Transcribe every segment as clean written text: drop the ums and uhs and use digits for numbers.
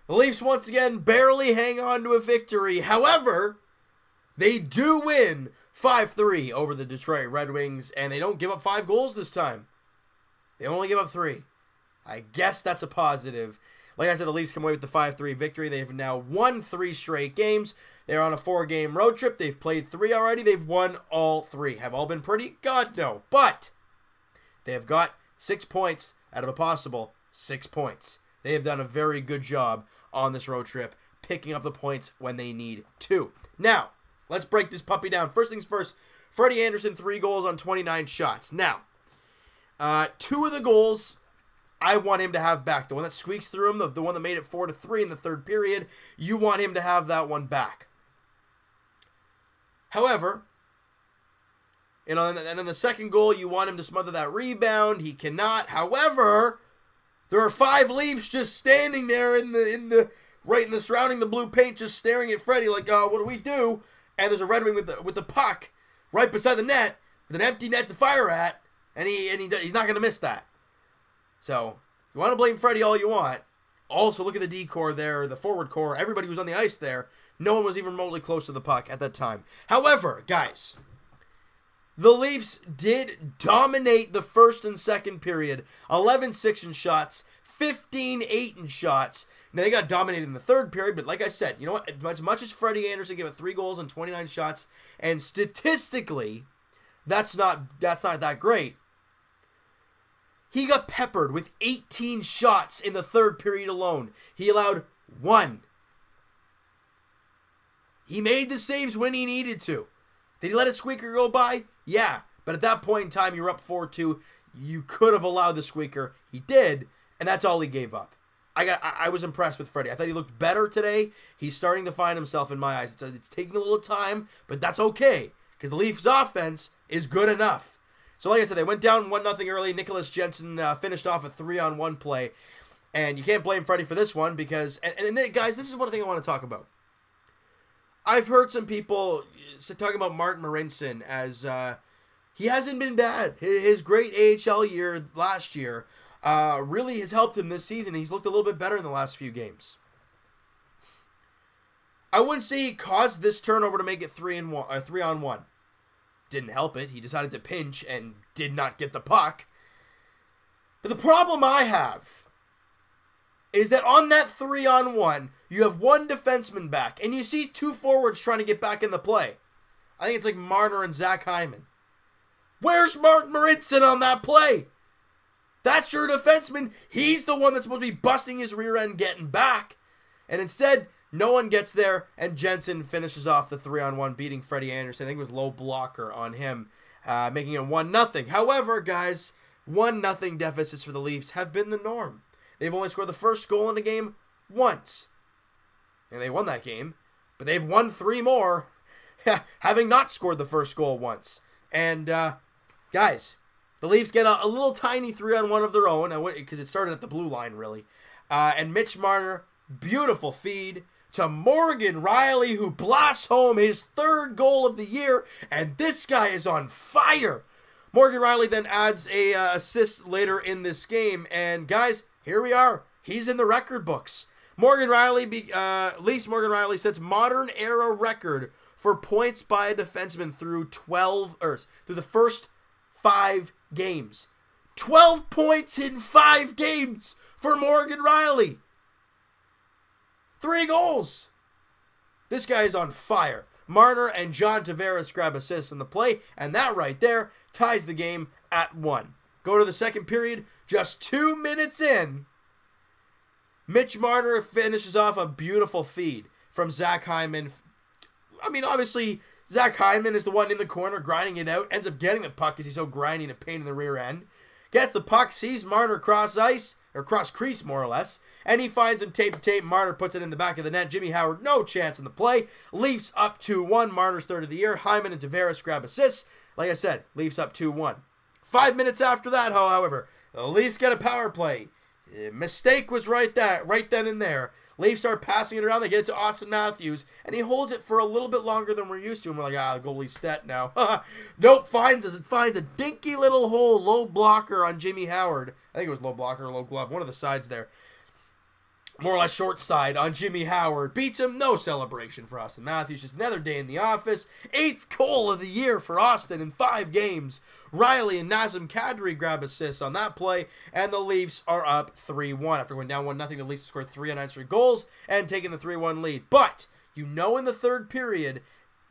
The Leafs once again barely hang on to a victory. However, they do win 5-3 over the Detroit Red Wings, and they don't give up 5 goals this time. They only give up 3. I guess that's a positive. Like I said, the Leafs come away with the 5-3 victory. They've now won 3 straight games. They're on a 4-game road trip. They've played 3 already. They've won all 3. Have all been pretty? God, no. But they have got 6 points out of a possible 6 points. They have done a very good job on this road trip, picking up the points when they need to. Now, let's break this puppy down. First things first, Freddie Andersen, 3 goals on 29 shots. Now, 2 of the goals I want him to have back. The one that squeaks through him, the one that made it 4-3 in the third period, you want him to have that one back. However, and then the second goal, you want him to smother that rebound. He cannot. However, there are 5 Leafs just standing there in the surrounding the blue paint, just staring at Freddie like, what do we do? And there's a Red Wing with the puck right beside the net with an empty net to fire at, and he's not going to miss that. So you want to blame Freddie all you want. Also, look at the D core there, the forward core. Everybody was on the ice there. No one was even remotely close to the puck at that time. However, guys, the Leafs did dominate the first and second period. 11-6 in shots, 15-8 in shots. Now, they got dominated in the third period, but like I said, you know what? As much as Freddie Andersen gave it 3 goals and 29 shots, and statistically, that's not that great. He got peppered with 18 shots in the third period alone. He allowed 1. He made the saves when he needed to. Did he let a squeaker go by? Yeah. But at that point in time, you're up 4-2. You could have allowed the squeaker. He did, and that's all he gave up. I was impressed with Freddie. I thought he looked better today. He's starting to find himself in my eyes. It's taking a little time, but that's okay, because the Leafs' offense is good enough. So like I said, they went down 1-0 early. Nicholas Jensen finished off a 3-on-1 play. And you can't blame Freddie for this one because, and guys, this is one thing I want to talk about. I've heard some people talking about Martin Marincin as he hasn't been bad. His great AHL year last year really has helped him this season. He's looked a little bit better in the last few games. I wouldn't say he caused this turnover to make it 3-on-1. Didn't help it. He decided to pinch and did not get the puck. But the problem I have is that on that 3-on-1, you have 1 defenseman back, and you see 2 forwards trying to get back in the play. I think it's like Marner and Zach Hyman. Where's Martin Marincin on that play? That's your defenseman. He's the one that's supposed to be busting his rear end getting back. And instead, no one gets there, and Jensen finishes off the 3-on-1, beating Freddie Andersen. I think it was low blocker on him, making it 1-0. However, guys, 1-0 deficits for the Leafs have been the norm. They've only scored the first goal in a game once. And they won that game, but they've won 3 more, having not scored the first goal once. And, guys, the Leafs get a little tiny 3-on-1 of their own, because it started at the blue line, really. And Mitch Marner, beautiful feed to Morgan Rielly, who blasts home his 3rd goal of the year, and this guy is on fire. Morgan Rielly then adds a assist later in this game, and guys, here we are. He's in the record books. Morgan Rielly sets modern era record for points by a defenseman through the first 5 games. 12 points in 5 games for Morgan Rielly. 3 goals. This guy is on fire. Marner and John Tavares grab assists in the play, and that right there ties the game at 1. Go to the second period, just 2 minutes in. Mitch Marner finishes off a beautiful feed from Zach Hyman. I mean, obviously, Zach Hyman is the one in the corner grinding it out, ends up getting the puck because he's so grinding a pain in the rear end. Gets the puck, sees Marner cross ice, or cross crease more or less, and he finds him tape to tape. Marner puts it in the back of the net. Jimmy Howard, no chance in the play. Leafs up 2-1. Marner's 3rd of the year. Hyman and Tavares grab assists. Like I said, Leafs up 2-1. 5 minutes after that, however, the Leafs get a power play. Mistake was right then and there. Leafs start passing it around. They get it to Austin Matthews, and he holds it for a little bit longer than we're used to. And we're like, the goalie's set now. Nope, finds a dinky little hole, low blocker on Jimmy Howard. I think it was low blocker or low glove, one of the sides there. more or less short side on Jimmy Howard. Beats him, no celebration for Austin Matthews. Just another day in the office. 8th goal of the year for Austin in 5 games. Riley and Nazem Kadri grab assists on that play, and the Leafs are up 3-1. After going down 1-0, the Leafs scored 3 unanswered goals and taking the 3-1 lead. But you know in the third period,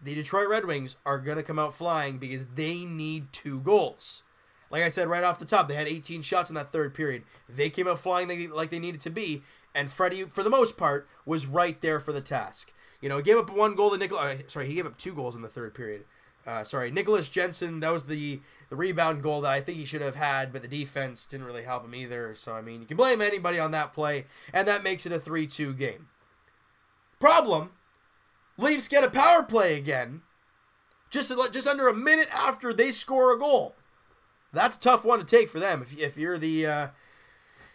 the Detroit Red Wings are going to come out flying because they need 2 goals. Like I said right off the top, they had 18 shots in that third period. They came out flying like they needed to be. And Freddy, for the most part, was right there for the task. You know, he gave up 1 goal to he gave up 2 goals in the third period. Nicholas Jensen, that was the rebound goal that I think he should have had, but the defense didn't really help him either. So, I mean, you can blame anybody on that play, and that makes it a 3-2 game. Problem, Leafs get a power play again, just under a minute after they score a goal. That's a tough one to take for them if you're the...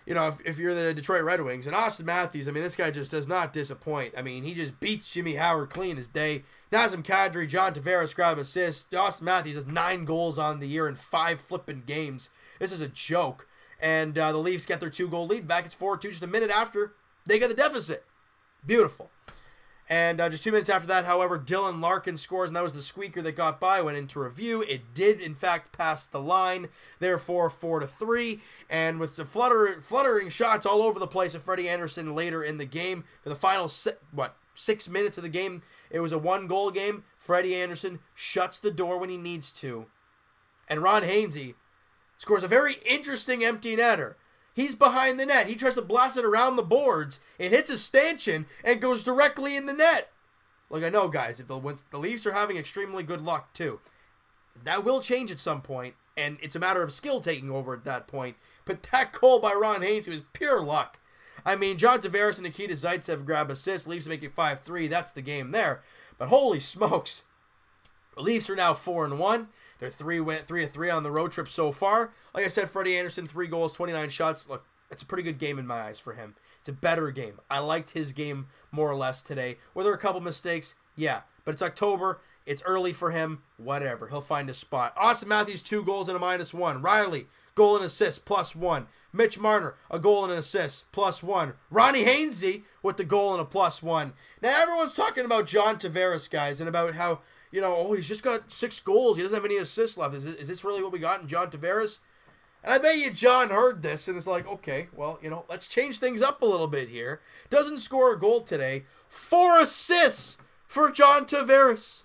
if you're the Detroit Red Wings. And Austin Matthews, I mean, this guy just does not disappoint. I mean, he just beats Jimmy Howard clean as day. Nazem Kadri, John Tavares grab assists. Austin Matthews has 9 goals on the year in 5 flipping games. This is a joke. And the Leafs get their 2-goal lead back. It's 4-2 just a minute after they get the deficit. Beautiful. And just 2 minutes after that, however, Dylan Larkin scores, and that was the squeaker that got by, went into review. It did, in fact, pass the line, therefore 4-3. And with some fluttering shots all over the place of Freddie Anderson later in the game, for the final, 6 minutes of the game, it was a 1-goal game. Freddie Anderson shuts the door when he needs to. And Ron Hainsey scores a very interesting empty netter. He's behind the net. He tries to blast it around the boards. It hits his stanchion and goes directly in the net. Like, I know, guys, if the Leafs are having extremely good luck, too. That will change at some point, and it's a matter of skill taking over at that point. But that goal by Ron Hainsey was pure luck. I mean, John Tavares and Nikita Zaitsev grab assists. Leafs make it 5-3. That's the game there. But holy smokes. The Leafs are now 4-1. They're 3-3 on the road trip so far. Like I said, Freddie Anderson, 3 goals, 29 shots. Look, that's a pretty good game in my eyes for him. It's a better game. I liked his game more or less today. Were there a couple mistakes? Yeah. But it's October. It's early for him. Whatever. He'll find a spot. Austin Matthews, 2 goals and a -1. Riley, goal and assist, +1. Mitch Marner, a goal and an assist, +1. Ronnie Hainsey with the goal and a +1. Now, everyone's talking about John Tavares, guys, and about how, he's just got 6 goals. He doesn't have any assists left. Is this really what we got in John Tavares? And I bet you John heard this and it's like, okay, well, let's change things up a little bit here. Doesn't score a goal today. 4 assists for John Tavares.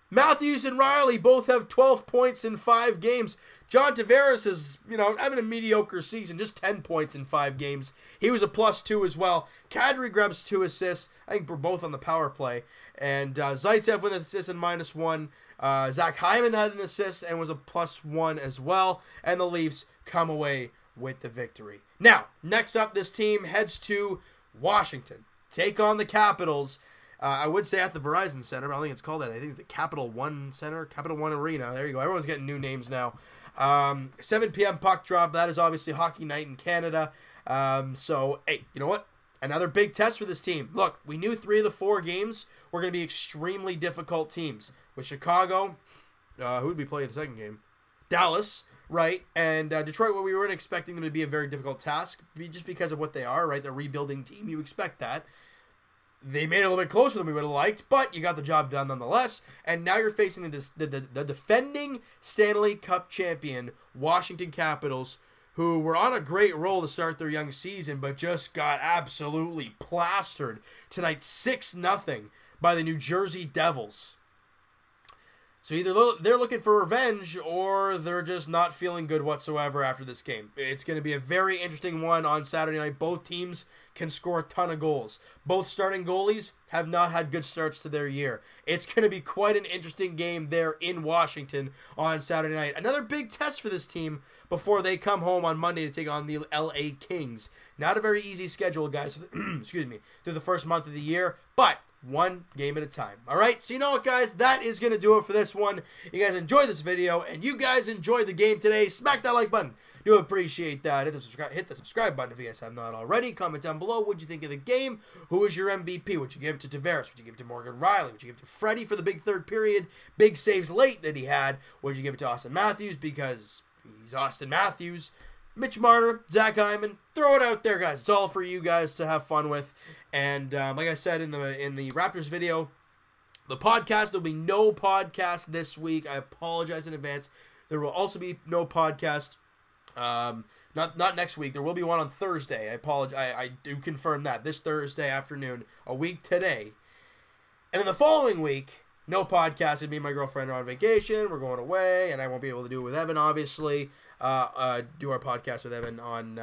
Matthews and Riley both have 12 points in 5 games. John Tavares is, having a mediocre season, just 10 points in 5 games. He was a +2 as well. Kadri grabs 2 assists. I think we're both on the power play. And Zaitsev with an assist and -1. Zach Hyman had an assist and was a +1 as well. And the Leafs come away with the victory. Now, next up, this team heads to Washington. Take on the Capitals. I would say at the Verizon Center, but I don't think it's called that. I think it's the Capital One Center, Capital One Arena. There you go. Everyone's getting new names now. 7 p.m. puck drop. That is obviously hockey night in Canada. So, hey, you know what? Another big test for this team. Look, we knew 3 of the 4 games were going to be extremely difficult teams. With Chicago, who would be playing the second game? Dallas, right? And Detroit, well, we weren't expecting them to be a very difficult task, just because of what they are, right? They're a rebuilding team. You expect that. They made it a little bit closer than we would have liked, but you got the job done nonetheless. And now you're facing the defending Stanley Cup champion, Washington Capitals, who were on a great roll to start their young season, but just got absolutely plastered tonight 6-0 by the New Jersey Devils. So either they're looking for revenge or they're just not feeling good whatsoever after this game. It's going to be a very interesting one on Saturday night. Both teams can score a ton of goals. Both starting goalies have not had good starts to their year. It's going to be quite an interesting game there in Washington on Saturday night. Another big test for this team before they come home on Monday to take on the LA Kings. Not a very easy schedule, guys, excuse me, through the first month of the year, but one game at a time. All right, so you know what, guys? That is going to do it for this one. You guys enjoyed this video, and you guys enjoyed the game today. Smack that like button. Do appreciate that. Hit the subscribe button if you guys have not already. Comment down below. What'd you think of the game? Who was your MVP? Would you give it to Tavares? Would you give it to Morgan Riley? Would you give it to Freddy for the big third period? Big saves late that he had. Would you give it to Austin Matthews because he's Austin Matthews? Mitch Marner, Zach Hyman, throw it out there, guys. It's all for you guys to have fun with. And like I said in the Raptors video, the podcast, there'll be no podcast this week. I apologize in advance. There will also be no podcast. Not next week. There will be one on Thursday. I apologize. I do confirm that this Thursday afternoon, a week today. And then the following week, no podcast. Me and my girlfriend are on vacation. We're going away, and I won't be able to do it with Evan, obviously. Do our podcast with Evan on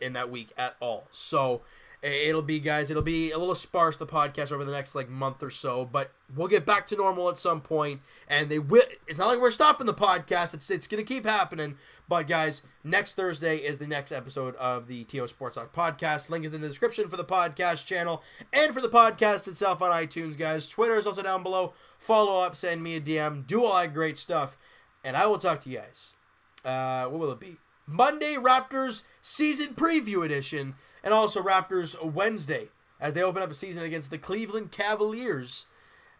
in that week at all. So it'll be a little sparse, the podcast, over the next month or so, but we'll get back to normal at some point. And it's not like we're stopping the podcast. It's gonna keep happening. But guys, next Thursday is the next episode of the TO Sports Talk podcast. Link is in the description for the podcast channel and for the podcast itself on iTunes, guys. Twitter is also down below. Follow up, send me a DM, do all that great stuff, and I will talk to you guys. What will it be? Monday, Raptors season preview edition, and also Raptors Wednesday as they open up a season against the Cleveland Cavaliers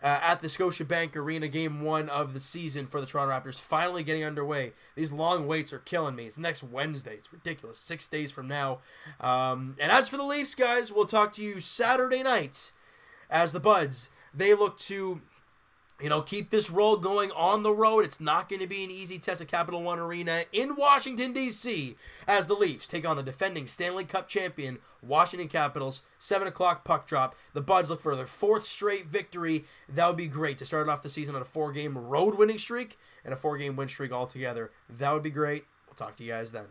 at the Scotiabank Arena. Game 1 of the season for the Toronto Raptors finally getting underway. These long waits are killing me. It's next Wednesday. It's ridiculous. 6 days from now. And as for the Leafs, guys, we'll talk to you Saturday night as the Buds, they look to keep this roll going on the road. It's not going to be an easy test at Capital One Arena in Washington, D.C. as the Leafs take on the defending Stanley Cup champion Washington Capitals. 7 o'clock puck drop. The Buds look for their 4th straight victory. That would be great to start off the season on a 4-game road winning streak and a 4-game win streak altogether. That would be great. We'll talk to you guys then.